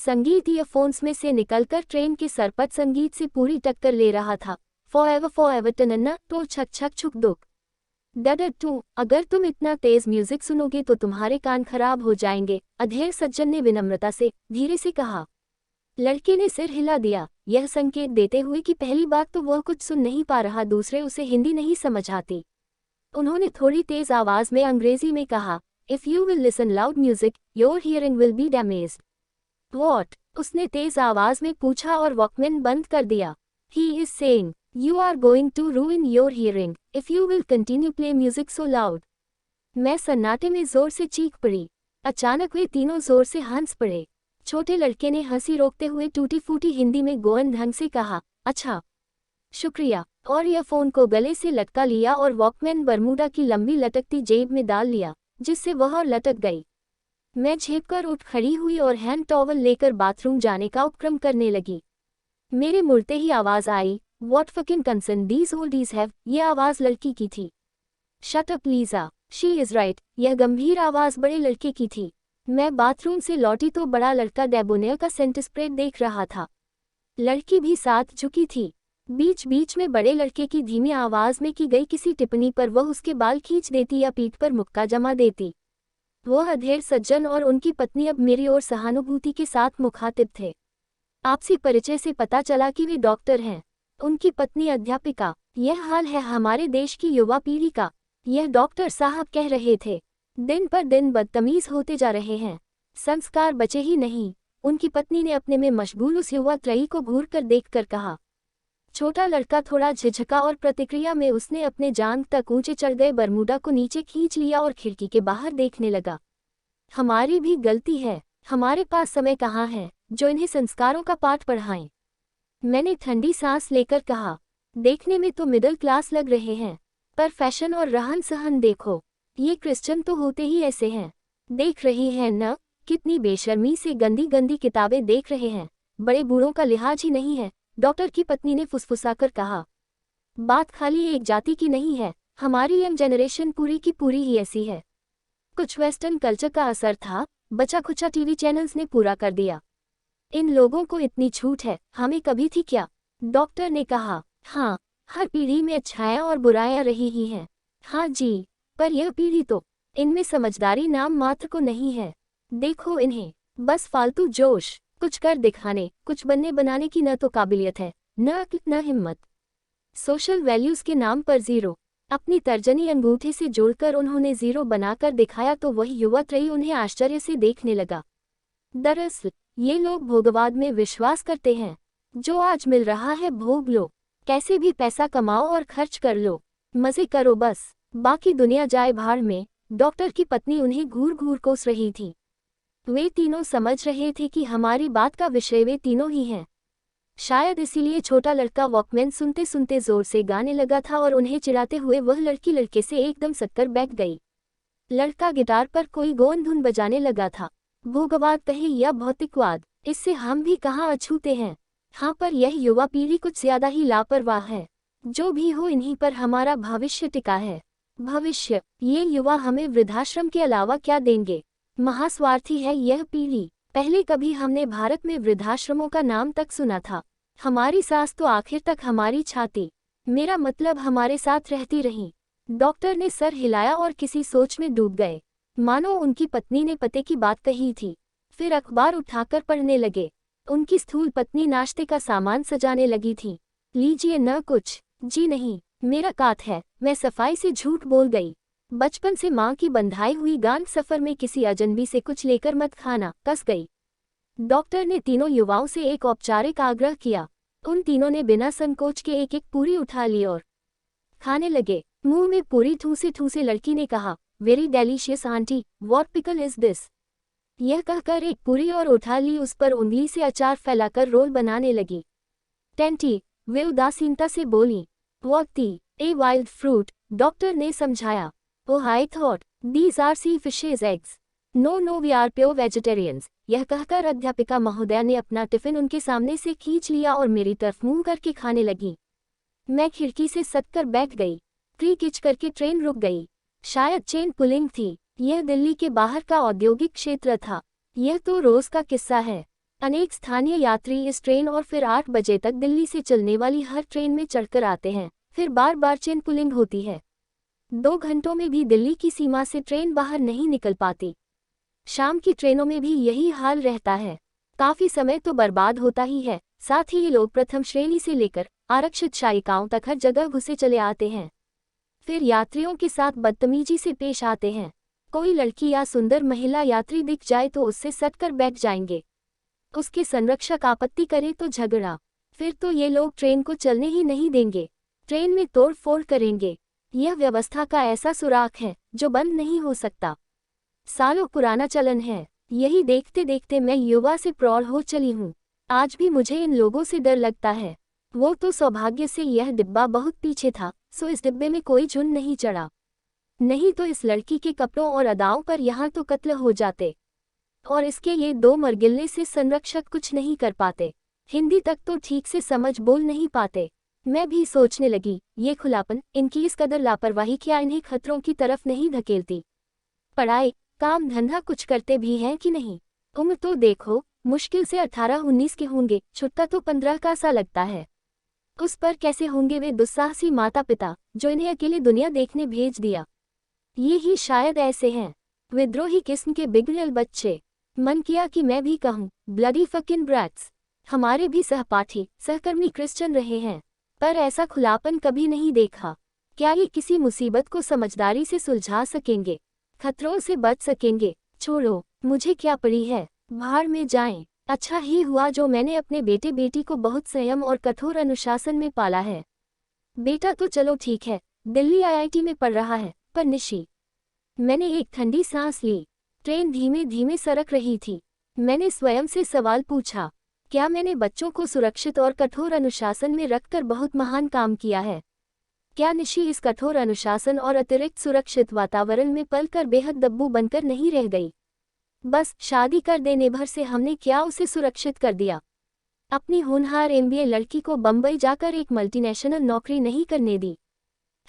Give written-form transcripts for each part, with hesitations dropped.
संगीत ईयरफोन्स में से निकलकर ट्रेन के सरपट संगीत से पूरी टक्कर ले रहा था। फॉरएवर टनन्ना तो छक छक छुक दुक डडर टू, अगर तुम इतना तेज म्यूजिक सुनोगे तो तुम्हारे कान खराब हो जाएंगे, अधेड़ सज्जन ने विनम्रता से धीरे से कहा। लड़के ने सिर हिला दिया, यह संकेत देते हुए कि पहली बात तो वह कुछ सुन नहीं पा रहा, दूसरे उसे हिंदी नहीं समझ आती। उन्होंने थोड़ी तेज आवाज में अंग्रेजी में कहा, if you will listen loud music your hearing will be damaged. What? उसने तेज आवाज में पूछा और वॉकमैन बंद कर दिया। He is saying you are going to ruin your hearing if you will continue play music so loud. मैं सन्नाटे में जोर से चीख पड़ी। अचानक वे तीनों जोर से हंस पड़े। छोटे लड़के ने हंसी रोकते हुए टूटी फूटी हिंदी में गोअन ढंग से कहा, अच्छा शुक्रिया, और ईयरफोन को गले से लटका लिया और वॉकमैन बरमूडा की लंबी लटकती जेब में डाल लिया, जिससे वह लटक गई। मैं झेपकर उठ खड़ी हुई और हैंड टॉवल लेकर बाथरूम जाने का उपक्रम करने लगी। मेरे मुड़ते ही आवाज आई, what fucking concern these oldies have. ये आवाज लड़की की थी। Shut up Lisa, she is right. यह गंभीर आवाज बड़े लड़के की थी। मैं बाथरूम से लौटी तो बड़ा लड़का डेबोनेयर का सेंट स्प्रे देख रहा था। लड़की भी साथ झुकी थी। बीच बीच में बड़े लड़के की धीमी आवाज में की गई किसी टिप्पणी पर वह उसके बाल खींच देती या पीठ पर मुक्का जमा देती। वह अधेड़ सज्जन और उनकी पत्नी अब मेरी ओर सहानुभूति के साथ मुखातिब थे। आपसी परिचय से पता चला कि वे डॉक्टर हैं, उनकी पत्नी अध्यापिका। यह हाल है हमारे देश की युवा पीढ़ी का। यह डॉक्टर साहब कह रहे थे, दिन पर दिन बदतमीज होते जा रहे हैं, संस्कार बचे ही नहीं। उनकी पत्नी ने अपने में मशगूल उस युवा त्रयी को घूर कर देखकर कहा। छोटा लड़का थोड़ा झिझका और प्रतिक्रिया में उसने अपने जांघ तक ऊंचे चढ़ गए बरमूडा को नीचे खींच लिया और खिड़की के बाहर देखने लगा। हमारी भी गलती है, हमारे पास समय कहाँ है जो इन्हें संस्कारों का पाठ पढ़ाएं। मैंने ठंडी सांस लेकर कहा, देखने में तो मिडिल क्लास लग रहे हैं, पर फैशन और रहन सहन देखो, ये क्रिश्चियन तो होते ही ऐसे हैं। देख रही हैं न, कितनी बेशर्मी से गंदी गंदी किताबें देख रहे हैं, बड़े बूढ़ों का लिहाज ही नहीं है। डॉक्टर की पत्नी ने फुसफुसाकर कहा, बात खाली एक जाति की नहीं है, हमारी यंग जनरेशन पूरी की पूरी ही ऐसी है। कुछ वेस्टर्न कल्चर का असर था, बचा खुचा टीवी चैनल्स ने पूरा कर दिया। इन लोगों को इतनी छूट है, हमें कभी थी क्या? डॉक्टर ने कहा, हाँ, हर पीढ़ी में अच्छाइयाँ और बुराइयाँ रही ही हैं। हाँ जी, पर यह पीढ़ी तो, इनमें समझदारी नाम मात्र को नहीं है। देखो इन्हें, बस फालतू जोश, कुछ कर दिखाने, कुछ बनने बनाने की न तो काबिलियत है, न अक्ल न हिम्मत। सोशल वैल्यूज के नाम पर जीरो। अपनी तर्जनी अंगूठे से जोड़कर उन्होंने जीरो बनाकर दिखाया तो वही युवा त्रयी उन्हें आश्चर्य से देखने लगा। दरअसल ये लोग भोगवाद में विश्वास करते हैं। जो आज मिल रहा है भोग लो, कैसे भी पैसा कमाओ और खर्च कर लो, मजे करो बस, बाकी दुनिया जाए भाड़ में। डॉक्टर की पत्नी उन्हें घूर घूर कोस रही थी। वे तीनों समझ रहे थे कि हमारी बात का विषय वे तीनों ही हैं। शायद इसीलिए छोटा लड़का वॉकमैन सुनते सुनते जोर से गाने लगा था और उन्हें चिढ़ाते हुए वह लड़की लड़के से एकदम सटकर बैठ गई। लड़का गिटार पर कोई गोंद धुन बजाने लगा था। भोगवाद कहे या भौतिकवाद, इससे हम भी कहाँ अछूते हैं। हाँ, पर यह युवा पीढ़ी कुछ ज्यादा ही लापरवाह है। जो भी हो, इन्हीं पर हमारा भविष्य टिका है। भविष्य, ये युवा हमें वृद्धाश्रम के अलावा क्या देंगे? महास्वार्थी है यह पीढ़ी। पहले कभी हमने भारत में वृद्धाश्रमों का नाम तक सुना था। हमारी सास तो आखिर तक हमारी छाती, मेरा मतलब हमारे साथ रहती रही। डॉक्टर ने सर हिलाया और किसी सोच में डूब गए, मानो उनकी पत्नी ने पते की बात कही थी। फिर अखबार उठाकर पढ़ने लगे। उनकी स्थूल पत्नी नाश्ते का सामान सजाने लगी थी। लीजिए न कुछ। जी नहीं, मेरा कात है। मैं सफाई से झूठ बोल गई। बचपन से माँ की बंधाई हुई गांठ सफर में किसी अजनबी से कुछ लेकर मत खाना, कस गई। डॉक्टर ने तीनों युवाओं से एक औपचारिक आग्रह किया। उन तीनों ने बिना संकोच के एक एक पूरी उठा ली और खाने लगे। मुंह में पूरी ठूसे ठूसे लड़की ने कहा, very delicious aunty, what pickle is this. यह कहकर एक पूरी और उठा ली, उस पर उंगली से अचार फैलाकर रोल बनाने लगी। टेंटी, वे उदासीनता से बोली। वक्ती, ए वाइल्ड फ्रूट, डॉक्टर ने समझाया। Oh, I thought these are sea fishes eggs. No no, we are pure vegetarians. यह कहकर अध्यापिका महोदया ने अपना टिफिन उनके सामने से खींच लिया और मेरी तरफ मुंह करके खाने लगी। मैं खिड़की से सटकर बैठ गई। क्री किच करके ट्रेन रुक गई। शायद चेन पुलिंग थी। यह दिल्ली के बाहर का औद्योगिक क्षेत्र था। यह तो रोज का किस्सा है। अनेक स्थानीय यात्री इस ट्रेन और फिर 8 बजे तक दिल्ली से चलने वाली हर ट्रेन में चढ़कर आते हैं, फिर बार बार चेन पुलिंग होती है। 2 घंटों में भी दिल्ली की सीमा से ट्रेन बाहर नहीं निकल पाती। शाम की ट्रेनों में भी यही हाल रहता है। काफी समय तो बर्बाद होता ही है, साथ ही ये लोग प्रथम श्रेणी से लेकर आरक्षित शायिकाओं तक हर जगह घुसे चले आते हैं। फिर यात्रियों के साथ बदतमीजी से पेश आते हैं। कोई लड़की या सुंदर महिला यात्री दिख जाए तो उससे सटकर बैठ जाएंगे। उसके संरक्षक आपत्ति करे तो झगड़ा। फिर तो ये लोग ट्रेन को चलने ही नहीं देंगे, ट्रेन में तोड़ फोड़ करेंगे। यह व्यवस्था का ऐसा सुराख है जो बंद नहीं हो सकता। सालों पुराना चलन है। यही देखते देखते मैं युवा से प्रौढ़ हो चली हूँ। आज भी मुझे इन लोगों से डर लगता है। वो तो सौभाग्य से यह डिब्बा बहुत पीछे था, सो इस डिब्बे में कोई झुंड नहीं चढ़ा, नहीं तो इस लड़की के कपड़ों और अदाओं पर यहाँ तो कत्ल हो जाते। और इसके ये 2 मरगिल्ले से संरक्षक कुछ नहीं कर पाते, हिंदी तक तो ठीक से समझ बोल नहीं पाते। मैं भी सोचने लगी, ये खुलापन, इनकी इस कदर लापरवाही क्या इन्हें खतरों की तरफ नहीं धकेलती? पढ़ाई काम धंधा कुछ करते भी हैं कि नहीं? उम्र तो देखो, मुश्किल से 18-19 के होंगे, छुट्टा तो 15 का सा लगता है। उस पर कैसे होंगे वे दुस्साहसी माता पिता जो इन्हें अकेले दुनिया देखने भेज दिया? ये ही शायद ऐसे हैं, विद्रोही किस्म के बिगड़ेल बच्चे। मन किया कि मैं भी कहूँ, ब्लडी फकिंग ब्रैट्स। हमारे भी सहपाठी सहकर्मी क्रिश्चियन रहे हैं, पर ऐसा खुलापन कभी नहीं देखा। क्या ये किसी मुसीबत को समझदारी से सुलझा सकेंगे? खतरों से बच सकेंगे? छोड़ो, मुझे क्या पड़ी है, भाड़ में जाएं। अच्छा ही हुआ जो मैंने अपने बेटे बेटी को बहुत संयम और कठोर अनुशासन में पाला है। बेटा तो चलो ठीक है, दिल्ली आईआईटी में पढ़ रहा है, पर निशी। मैंने एक ठंडी सांस ली। ट्रेन धीमे धीमे सरक रही थी। मैंने स्वयं से सवाल पूछा, क्या मैंने बच्चों को सुरक्षित और कठोर अनुशासन में रखकर बहुत महान काम किया है? क्या निशी इस कठोर अनुशासन और अतिरिक्त सुरक्षित वातावरण में पलकर बेहद दब्बू बनकर नहीं रह गई? बस शादी कर देने भर से हमने क्या उसे सुरक्षित कर दिया? अपनी होनहार एमबीए लड़की को बंबई जाकर एक मल्टीनेशनल नौकरी नहीं करने दी।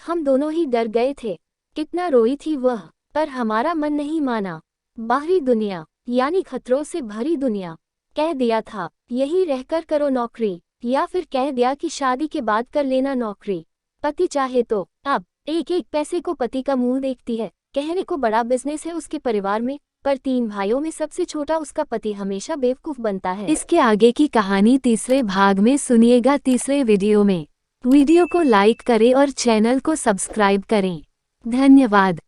हम दोनों ही डर गए थे। कितना रोई थी वह, पर हमारा मन नहीं माना। बाहरी दुनिया यानी खतरों से भरी दुनिया। कह दिया था, यही रहकर करो नौकरी, या फिर कह दिया कि शादी के बाद कर लेना नौकरी। पति चाहे तो। अब एक एक पैसे को पति का मुंह देखती है। कहने को बड़ा बिजनेस है उसके परिवार में, पर 3 भाइयों में सबसे छोटा उसका पति हमेशा बेवकूफ बनता है। इसके आगे की कहानी तीसरे भाग में सुनिएगा, तीसरे वीडियो में। वीडियो को लाइक करें और चैनल को सब्सक्राइब करें। धन्यवाद।